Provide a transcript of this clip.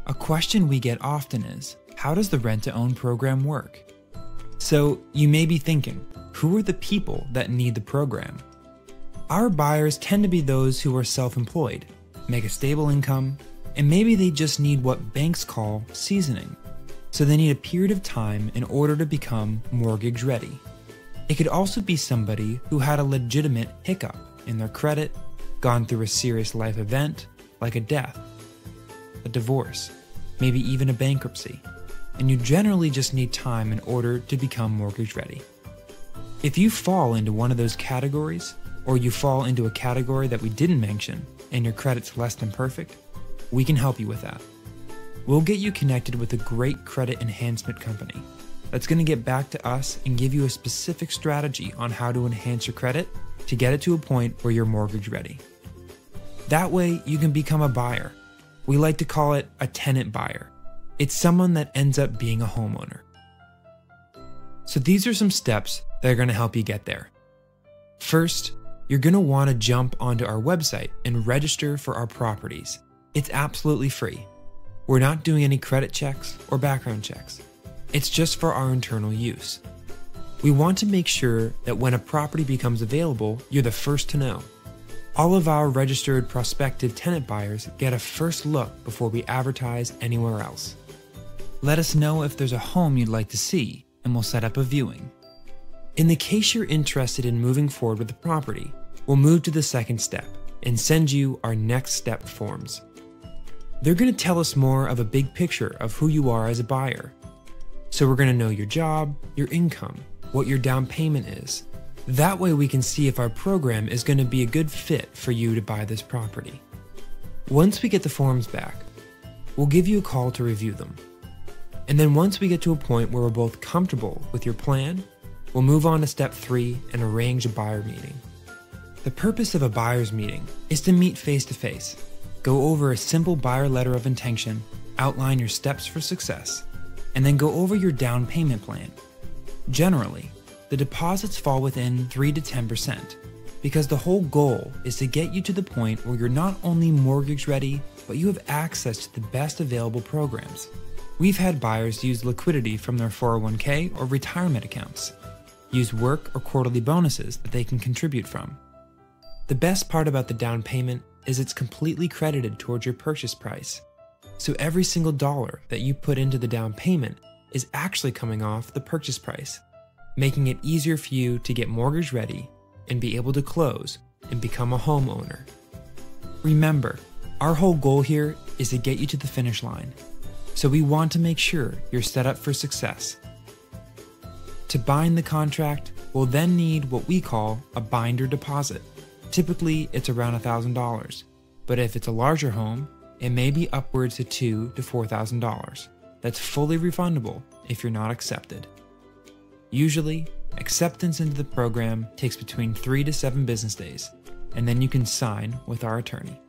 A question we get often is, how does the rent-to-own program work? So you may be thinking, who are the people that need the program? Our buyers tend to be those who are self-employed, make a stable income, and maybe they just need what banks call seasoning. So they need a period of time in order to become mortgage ready. It could also be somebody who had a legitimate hiccup in their credit, gone through a serious life event like a death, a divorce, maybe even a bankruptcy, and you generally just need time in order to become mortgage ready. If you fall into one of those categories, or you fall into a category that we didn't mention and your credit's less than perfect, we can help you with that. We'll get you connected with a great credit enhancement company that's going to get back to us and give you a specific strategy on how to enhance your credit to get it to a point where you're mortgage ready. That way you can become a buyer. We like to call it a tenant buyer. It's someone that ends up being a homeowner. So these are some steps that are going to help you get there. First, you're going to want to jump onto our website and register for our properties. It's absolutely free. We're not doing any credit checks or background checks. It's just for our internal use. We want to make sure that when a property becomes available, you're the first to know. All of our registered prospective tenant buyers get a first look before we advertise anywhere else. Let us know if there's a home you'd like to see, and we'll set up a viewing. In the case you're interested in moving forward with the property, we'll move to the second step and send you our next step forms. They're going to tell us more of a big picture of who you are as a buyer. So we're going to know your job, your income, what your down payment is. That way we can see if our program is going to be a good fit for you to buy this property. Once we get the forms back, we'll give you a call to review them. And then once we get to a point where we're both comfortable with your plan, we'll move on to step 3 and arrange a buyer meeting. The purpose of a buyer's meeting is to meet face to face, go over a simple buyer letter of intention, outline your steps for success, and then go over your down payment plan. Generally, the deposits fall within 3 to 10% because the whole goal is to get you to the point where you're not only mortgage ready, but you have access to the best available programs. We've had buyers use liquidity from their 401k or retirement accounts, use work or quarterly bonuses that they can contribute from. The best part about the down payment is it's completely credited towards your purchase price. So every single dollar that you put into the down payment is actually coming off the purchase price, making it easier for you to get mortgage ready and be able to close and become a homeowner. Remember, our whole goal here is to get you to the finish line. So we want to make sure you're set up for success. To bind the contract, we'll then need what we call a binder deposit. Typically, it's around $1,000, but if it's a larger home, it may be upwards to $2,000 to $4,000. That's fully refundable if you're not accepted. Usually, acceptance into the program takes between 3 to 7 business days, and then you can sign with our attorney.